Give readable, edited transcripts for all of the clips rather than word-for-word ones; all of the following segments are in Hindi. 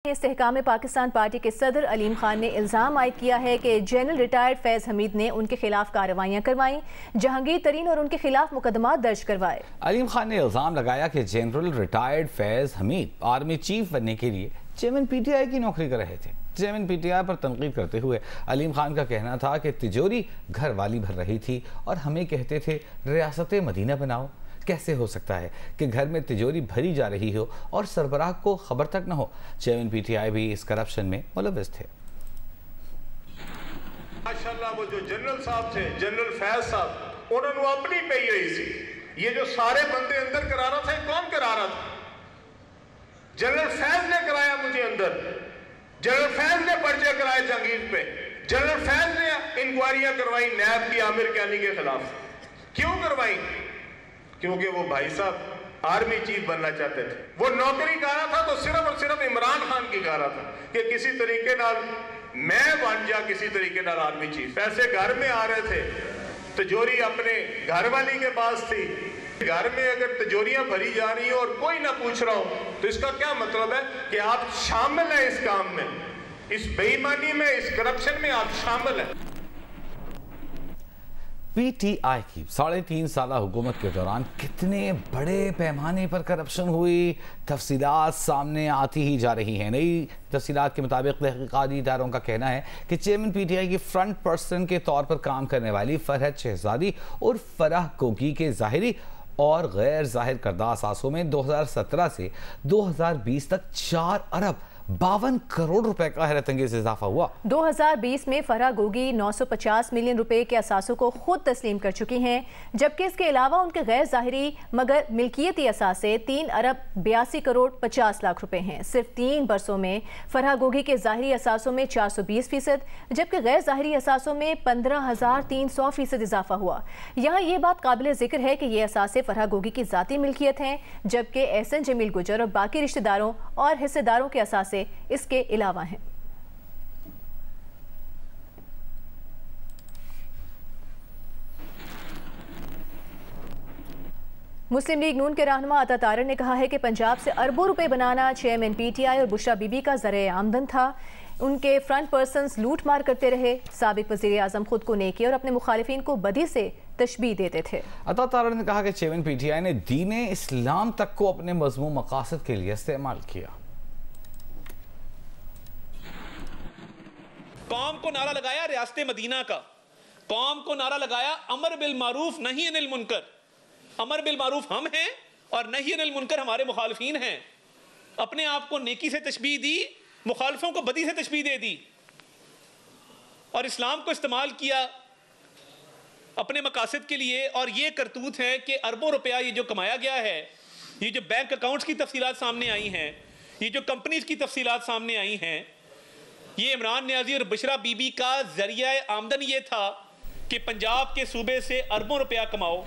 इस्तेहकाम पाकिस्तान पार्टी के सदर अलीम खान ने इल्ज़ाम आयद किया है कि जनरल रिटायर्ड फैज़ हमीद ने उनके खिलाफ कार्रवाइयाँ करवाई, जहांगीर तरीन और उनके खिलाफ मुकदमा दर्ज करवाए। अलीम खान ने इल्ज़ाम लगाया कि जनरल रिटायर्ड फैज़ हमीद आर्मी चीफ बनने के लिए चेयरमैन पीटीआई की नौकरी कर रहे थे। चेयरमैन पीटीआई पर तनकीद करते हुए अलीम खान का कहना था कि तिजोरी घर वाली भर रही थी और हमें कहते थे रियासत मदीना बनाओ। कैसे हो सकता है कि घर में तिजोरी भरी जा रही हो और सरबराह को खबर तक न हो। चेयरमैन पीटीआई भी इस करप्शन में मुलव्विस थे। माशाल्लाह वो जो जनरल साहब थे, जनरल फैज साहब, उन्होंने अपनी पे ही रही थी। ये जो सारे बंदे अंदर करा रहा था, कौन करा रहा था? जनरल फैज ने कराया मुझे अंदर। जनरल फैज ने पर्चे कराए जहांगीर पे। जनरल फैज ने इंक्वायरियां करवाई नैब की आमिर कैनी के खिलाफ। क्यों करवाई? क्योंकि वो भाई साहब आर्मी चीफ बनना चाहते थे। वो नौकरी कर रहा था तो सिर्फ और सिर्फ इमरान खान की कर रहा था कि किसी तरीके नाल मैं बन जा, किसी तरीके नाल आर्मी चीफ। पैसे घर में आ रहे थे, तिजोरी अपने घर वाली के पास थी। घर में अगर तिजोरियां भरी जा रही हो और कोई ना पूछ रहा हो तो इसका क्या मतलब है कि आप शामिल हैं इस काम में, इस बेईमानी में, इस करप्शन में आप शामिल हैं। पीटीआई की 3.5 साल हुकूमत के दौरान कितने बड़े पैमाने पर करप्शन हुई, तफसीलात सामने आती ही जा रही हैं। नई तफसीलात के मुताबिक तहकीकाती इदारों का कहना है कि चेयरमैन पीटीआई की फ्रंट पर्सन के तौर पर काम करने वाली फरहत शहजादी और फराह कोगी के ज़ाहिरी और गैर ज़ाहिर करदा असासों में 2017 से 2020 तक 4 अरब 52 करोड़ रुपए का हैरत अंगेज इजाफा हुआ। 2020 में फराह गोगी 950 मिलियन रुपए के असासों को खुद तस्लीम कर चुकी हैं, जबकि इसके अलावा उनके गैर ज़ाहिरी मगर मिल्कियती असासे 3 अरब 82 करोड़ 50 लाख रुपए हैं। सिर्फ 3 बरसों में फराह गोगी के ज़ाहिरी असासों में 420%, जबकि गैर ज़ाहिरी असासों में 15,300% इजाफा हुआ। यहाँ ये बात काबिल जिक्र है कि ये असासे फराह गोगी की ज़ाती मिल्कियत हैं, जबकि एहसन जमील गुजर और बाकी रिश्तेदारों और हिस्सेदारों के असासे इसके अलावा हैं। मुस्लिम लीग नून के रहनुमा अता तारड़ ने कहा है कि पंजाब से अरबों रुपए बनाना चेयरमैन पीटीआई और बुशरा बीबी का ज़रिए आमदन था। उनके फ्रंट पर्सन्स लूट मार करते रहे। साबिक वज़ीर आज़म खुद को नेकी और अपने मुखालिफिन को बदी से तशबीह देते थे। अता तारड़ ने कहा कि चेयरमैन पीटीआई ने दीन इस्लाम तक को अपने मज़मूम मकासद के लिए इस्तेमाल किया। कौम को नारा लगाया रियासत मदीना का, कौम को नारा लगाया अमर बिल मारूफ नहीं अनिल मुनकर। अमर बिल मारूफ हम हैं और नहीं अनिल मुनकर हमारे मुखालिफिन हैं। अपने आप को नेकी से तशबीह दी, मुखालिफों को बदी से तशबीह दे दी और इस्लाम को इस्तेमाल किया अपने मकासद के लिए। और ये करतूत है कि अरबों रुपया ये जो कमाया गया है, ये जो बैंक अकाउंट्स की तफसीलात सामने आई हैं, ये जो कंपनीज की तफसीलात सामने आई हैं, ये इमरान नियाजी और बुशरा बीबी का जरिया आमदन ये था कि पंजाब के सूबे से अरबों रुपया कमाओ।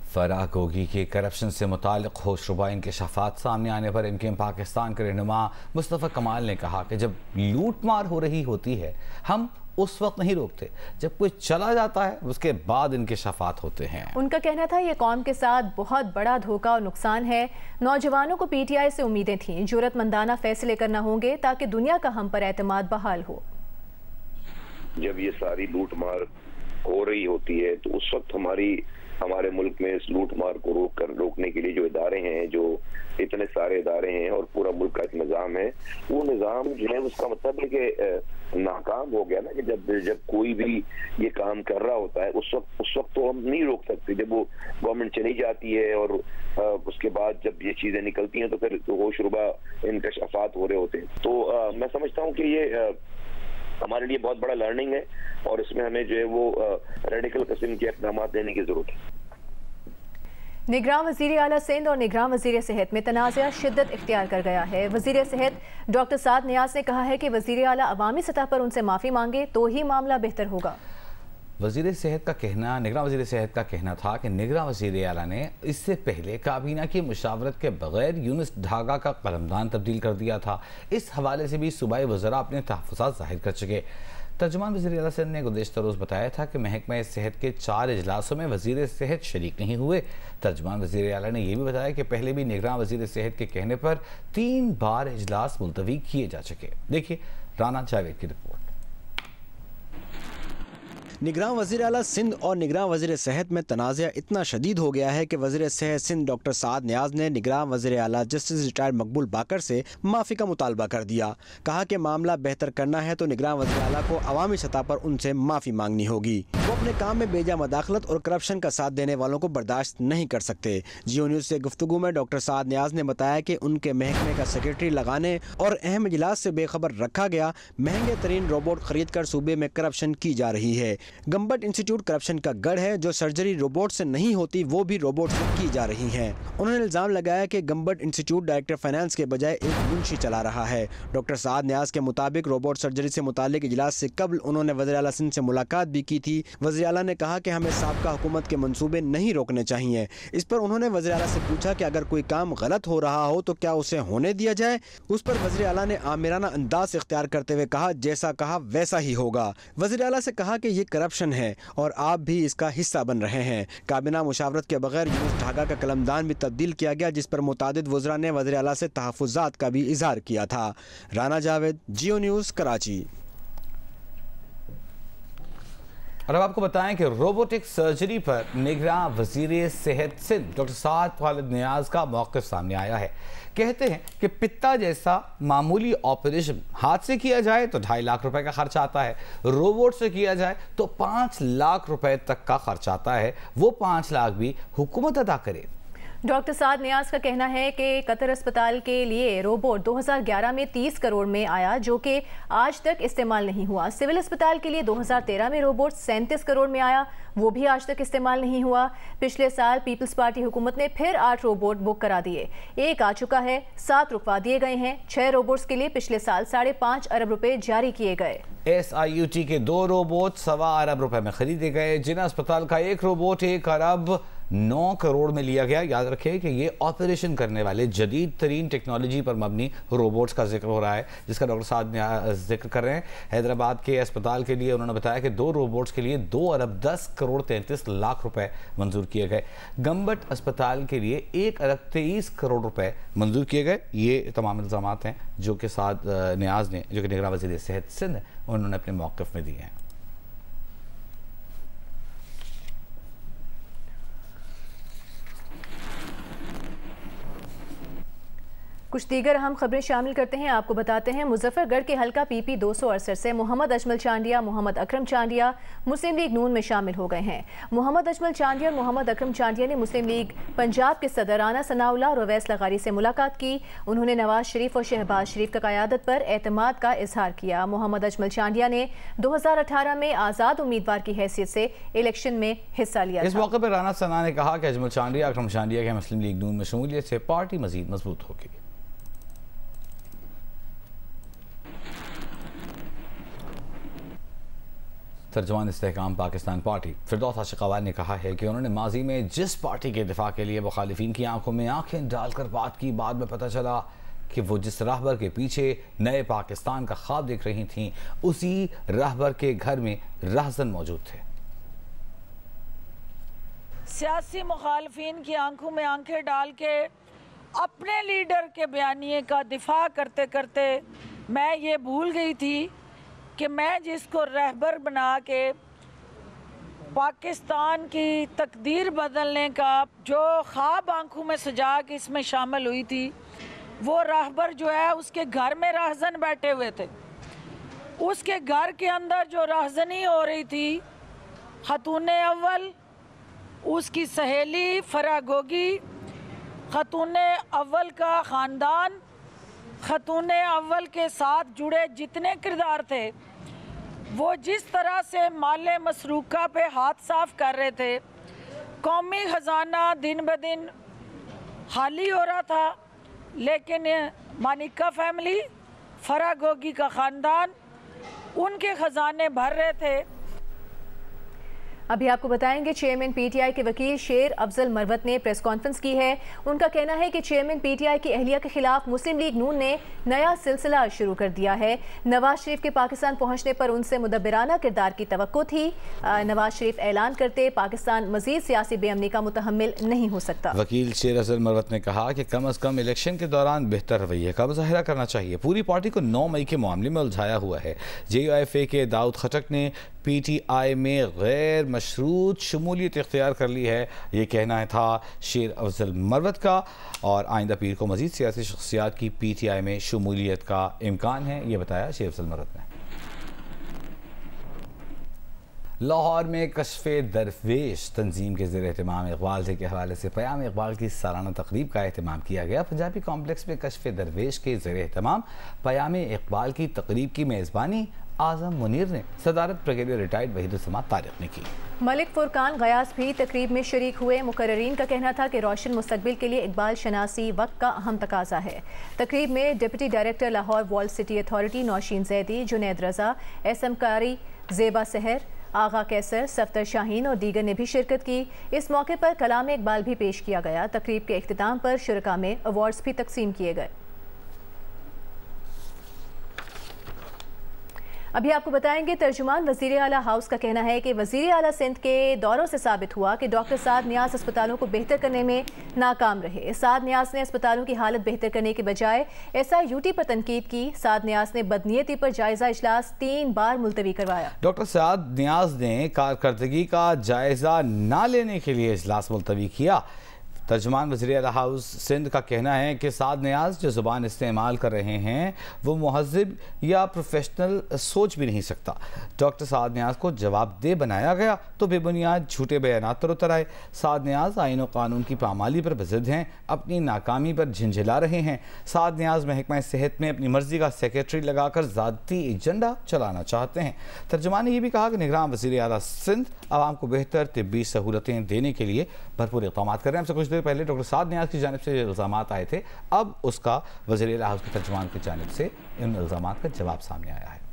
फराह गोगी के करप्शन से मुताल्लिक़ होशरुबा इंकशाफात सामने आने पर इनके पाकिस्तान के रहनुमा मुस्तफ़ा कमाल ने कहा कि जब लूट मार हो रही होती है हम उस वक्त नहीं रोकते, जब कोई चला जाता है उसके बाद इंकशाफात होते हैं। उनका कहना था ये कौम के साथ बहुत बड़ा धोखा और नुकसान है। नौजवानों को पीटीआई से उम्मीदें थीं, जुर्रतमंदाना फैसले करना होंगे ताकि दुनिया का हम पर एतमाद बहाल हो। जब ये सारी लूट मार हो रही होती है तो उस वक्त हमारे मुल्क में इस लूट मार को रोकने के लिए जो इदारे हैं, जो इतने सारे इदारे हैं और पूरा मुल्क का एक निज़ाम है, वो निज़ाम जो है उसका मतलब है कि नाकाम हो गया ना। कि जब कोई भी ये काम कर रहा होता है उस वक्त तो हम नहीं रोक सकते। जब वो गवर्नमेंट चली जाती है और उसके बाद जब ये चीजें निकलती हैं तो फिर होशरुबा इंकशाफात हो रहे होते हैं। तो मैं समझता हूँ कि ये हमारे लिए बहुत बड़ा लर्निंग है और इसमें हमें जो है वो रेडिकल किस्म के इक़दाम लेने की जरूरत है। निगरान वज़ीर आला सिंध और निगरान वज़ीर सेहत में तनाज़ा शिद्दत इख्तियार कर गया है। वज़ीर सेहत डॉक्टर साद नियाज़ ने कहा है कि वज़ीर आला अवामी सतह पर उनसे माफ़ी मांगे तो ही मामला बेहतर होगा। निगरान वज़ीर सेहत का कहना था कि निगरान वज़ीर आला ने इससे पहले काबीना की मुशावरत के बगैर यूनुस ढागा का कलमदान तब्दील कर दिया था। इस हवाले से भी सूबाई वज़रा अपने तहफ़्फ़ुज़ात ज़ाहिर कर चुके। तर्जुमान वज़ीर आला सिंध ने गुज़िश्ता रोज़ बताया था कि महकमा सेहत के 4 इजलासों में वज़ीर सेहत शरीक नहीं हुए। तर्जुमान वज़ीर आला ने यह भी बताया कि पहले भी निगरान वज़ीर सेहत के कहने पर 3 बार इजलास मुलतवी किए जा चुके। देखिए राना जावेद की रिपोर्ट। निगरान वज़ीर आला सिंध और निगरान वज़ीर सेहत में तनाज़ा इतना शदीद हो गया है कि वज़ीर सेहत सिंध डॉक्टर साद नियाज़ ने निगरान वज़ीर आला जस्टिस रिटायर्ड मकबूल बाकर से माफ़ी का मुतालबा कर दिया। कहा कि मामला बेहतर करना है तो निगरान वज़ीर आला को अवामी सतह पर उनसे माफ़ी मांगनी होगी। वो अपने काम में बेजा मदाखलत और करप्शन का साथ देने वालों को बर्दाश्त नहीं कर सकते। जियो न्यूज़ से गुफ्तगू में डॉक्टर साद नियाज़ ने बताया कि उनके महकमे का सेक्रेटरी लगाने और अहम इजलास से बेखबर रखा गया। महंगे तरीन रोबोट खरीद कर सूबे में करप्शन की जा रही है। गम्बट इंस्टीट्यूट करप्शन का गढ़ है। जो सर्जरी रोबोट से नहीं होती वो भी रोबोट से की जा रही है। उन्होंने इल्जाम लगाया कि गम्बट इंस्टीट्यूट डायरेक्टर फाइनेंस के बजाय एक मुंशी चला रहा है। डॉक्टर साद नियाज़ के मुताबिक रोबोट सर्जरी से मुतालिक इजलास से कबल उन्होंने वज़ीर आला सिंध से मुलाकात भी की थी। वज़ीर आला ने कहा कि हमें साबका हुकूमत के मंसूबे नहीं रोकने चाहिए। इस पर उन्होंने वज़ीर आला से पूछा कि अगर कोई काम गलत हो रहा हो तो क्या उसे होने दिया जाए। उस पर वज़ीर आला ने आमिराना अंदाज इख्तियार करते हुए कहा, जैसा कहा वैसा ही होगा। वज़ीर आला से कहा कि ये करप्शन है और आप भी इसका हिस्सा बन रहे हैं। काबिना मुशावरत के बगैर यूनुस ढाका का कलमदान भी तब्दील किया गया, जिस पर मुतादिद वज़रा ने वज़ीर आला से तहफ़्फ़ुज़ात का भी इजहार किया था। राना जावेद, जियो न्यूज़, कराची। और अब आपको बताएं कि रोबोटिक सर्जरी पर निगरान वज़ीर सेहत सिंध डॉक्टर साद खालिद नियाज़ का मौक़िफ़ सामने आया है। कहते हैं कि पित्ता जैसा मामूली ऑपरेशन हाथ से किया जाए तो 2.5 लाख रुपए का खर्च आता है, रोबोट से किया जाए तो 5 लाख रुपए तक का खर्च आता है। वो 5 लाख भी हुकूमत अदा करे। डॉक्टर साद नियाज़ का कहना है कि कतर अस्पताल के लिए रोबोट 2011 में 30 करोड़ में आया, जो कि आज तक इस्तेमाल नहीं हुआ। सिविल अस्पताल के लिए 2013 में रोबोट 37 करोड़ में आया, वो भी आज तक इस्तेमाल नहीं हुआ। पिछले साल पीपल्स पार्टी हुकूमत ने फिर 8 रोबोट बुक करा दिए, 1 आ चुका है, 7 रुकवा दिए गए हैं। 6 रोबोट्स के लिए पिछले साल 5.5 अरब रुपए जारी किए गए। SIUT के 2 रोबोट 1.25 अरब रुपए में खरीदे गए। जिना अस्पताल का 1 रोबोट 1 अरब 9 करोड़ में लिया गया। याद रखें कि ये ऑपरेशन करने वाले जदीद तरीन टेक्नोलॉजी पर मबनी रोबोट्स का जिक्र हो रहा है, जिसका डॉक्टर साद जिक्र कर रहे हैं। हैदराबाद के अस्पताल के लिए उन्होंने बताया कि 2 रोबोट्स के लिए 2 अरब 10 करोड़ 33 लाख रुपए मंजूर किए गए। गम्बट अस्पताल के लिए 1 अरब 23 करोड़ रुपए मंजूर किए गए। ये तमाम इल्ज़ाम हैं जो कि साद नियाज़ ने, जो कि निगरान वज़ीर सेहत सिंध है, उन्होंने अपने मौक़िफ़ में दिए हैं। कुछ दीगर अहम खबरें शामिल करते हैं। आपको बताते हैं मुजफ्फरगढ़ के हल्का PP 268 से मोहम्मद अजमल चांडिया, मोहम्मद अकरम चांडिया मुस्लिम लीग नून में शामिल हो गए हैं। मोहम्मद अजमल चांडिया और मोहम्मद अकरम चांडिया ने मुस्लिम लीग पंजाब के सदर राना सनाउल्लाह और अवैस लगारी से मुलाकात की। उन्होंने नवाज शरीफ और शहबाज शरीफ की क़यादत पर एतमाद का इजहार किया। मोहम्मद अजमल चांडिया ने 2018 में आज़ाद उम्मीदवार की हैसियत से इलेक्शन में हिस्सा लिया। इस मौके पर राना सना ने कहा कि अजमल चांडिया, अकरम चांडिया के मुस्लिम लीग नून में शमूलियत से पार्टी मजीद मजबूत होगी। तर्जुमान इस्तेहकाम पाकिस्तान पार्टी फिरदौस आशिक़ावान ने कहा है कि उन्होंने माजी में जिस पार्टी के दिफा के लिए मुखालिफिन की आंखों में आंखें डालकर बात की, बाद में पता चला कि वो जिस राहबर के पीछे नए पाकिस्तान का ख्वाब देख रही थीं, उसी राहबर के घर में रहज़न मौजूद थे। सियासी मुखालिफिन की आंखों में आंखें डाल के अपने लीडर के बयानिए का दिफा करते करते मैं ये भूल गई थी कि मैं जिसको रहबर बना के पाकिस्तान की तकदीर बदलने का जो ख्वाब आंखों में सजा के इसमें शामिल हुई थी, वो रहबर जो है उसके घर में रहज़न बैठे हुए थे। उसके घर के अंदर जो रहज़नी हो रही थी, खतून अव्वल, उसकी सहेली फरा गोगी, खतून अव्वल का ख़ानदान, खतून अव्वल के साथ जुड़े जितने किरदार थे, वो जिस तरह से माले मसरूका पे हाथ साफ कर रहे थे, कौमी ख़जाना दिन ब दिन खाली हो रहा था, लेकिन मानिका फैमिली, फरा गोगी का ख़ानदान, उनके ख़जाने भर रहे थे। अभी आपको बताएंगे चेयरमैन पीटीआई के वकील शेर अफजल मरवत ने प्रेस कॉन्फ्रेंस की है। उनका कहना है कि चेयरमैन पीटीआई की अहलिया के खिलाफ मुस्लिम लीग नून ने नया सिलसिला शुरू कर दिया है। नवाज शरीफ के पाकिस्तान पहुंचने पर उनसे मुदब्बिराना किरदार की तवक्को थी। नवाज शरीफ ऐलान करते पाकिस्तान मजीद सियासी बेअमनी का मुतहम्मिल नहीं हो सकता। वकील शेर अफजल मरवत ने कहा कि कम अज कम इलेक्शन के दौरान बेहतर रवैये का मुजाहिरा करना चाहिए। पूरी पार्टी को 9 मई के मामले में उलझाया हुआ है। JUIFA के दाऊद खटक ने PTI में गैर मशरूत शमूलियत इख्तियार कर ली है, ये कहना था शेर अफजल मरवत का। और आइंदा पीर को मजीद सियासी शख्सियात की PTI में शमूलियत का इम्कान है, ये बताया शेर अफजल मरवत ने। लाहौर में कश्फ़े दरवेश तंजीम के ज़ेर एहतमाम इकबाल डे के हवाले से क़याम इकबाल की सालाना तकरीब का एहतमाम किया गया। पंजाबी कॉम्प्लेक्स में कश्फ़े दरवेश के ज़ेर एहतमाम क़याम इकबाल की तकरीब की मेज़बानी आज़म मुनीर ने सदारत ब्रिगेडियर रिटायर्ड वहीदुस्समा तारिक ने की। मलिक फुरकान गयास भी तकरीब में शरीक हुए। मुकर्ररीन का कहना था कि रोशन मुस्तकबिल के लिए इकबाल शनासी वक्त का अहम तकाजा है। तकरीब में deputy director Lahore walled city authority Nausheen Zaidi, Junaid Raza, SM Qari Zeba सहर, आगा कैसर, सफ्तर शाहीन और दीगर ने भी शिरकत की। इस मौके पर कलाम इकबाल भी पेश किया गया। तकरीब के इख्तिताम पर शुरका में अवार्ड्स भी तकसीम किए गए। अभी आपको बताएंगे तर्जुमान वज़ीर आला हाउस का कहना है कि वज़ीर आला सिंध के दौरों से साबित हुआ कि डॉक्टर साद नियाज़ अस्पतालों को बेहतर करने में नाकाम रहे। साद नियाज़ ने अस्पतालों की हालत बेहतर करने के बजाय SIUT पर तनकीद की। साद नियाज़ ने बदनीयती पर जायजा इजलास 3 बार मुलतवी करवाया। डॉक्टर साद नियाज़ ने कारकर्दगी का जायजा न लेने के लिए इजलास मुलतवी किया। तर्जुमान वज़ीर आला हाउस सिंध का कहना है कि साद नियाज़ जो ज़ुबान इस्तेमाल कर रहे हैं वो मुहज़्ज़िब या प्रोफेशनल सोच भी नहीं सकता। डॉक्टर साद नियाज़ को जवाबदेह बनाया गया तो बेबुनियाद झूठे बयानात पर उतर आए। साद नियाज़ आईन और कानून की पामाली पर ज़िद हैं, अपनी नाकामी पर झिंझिला रहे हैं। साद नियाज़ महकमा सेहत में अपनी मर्जी का सेक्रेटरी लगाकर ज़ाती एजेंडा चलाना चाहते हैं। तर्जुमान ने यह भी कहा कि निगरान वज़ीर आला सिंध आवाम को बेहतर तिब्बी सहूलतें देने के लिए भरपूर इक़दाम कर रहे हैं। हमसे कुछ देर पहले डॉक्टर साद नियाज़ की जानिब से इल्ज़ाम आए थे, अब उसका वज़ीर आला हाउस के तर्जुमान की जानिब से इन इल्ज़ामात का जवाब सामने आया है।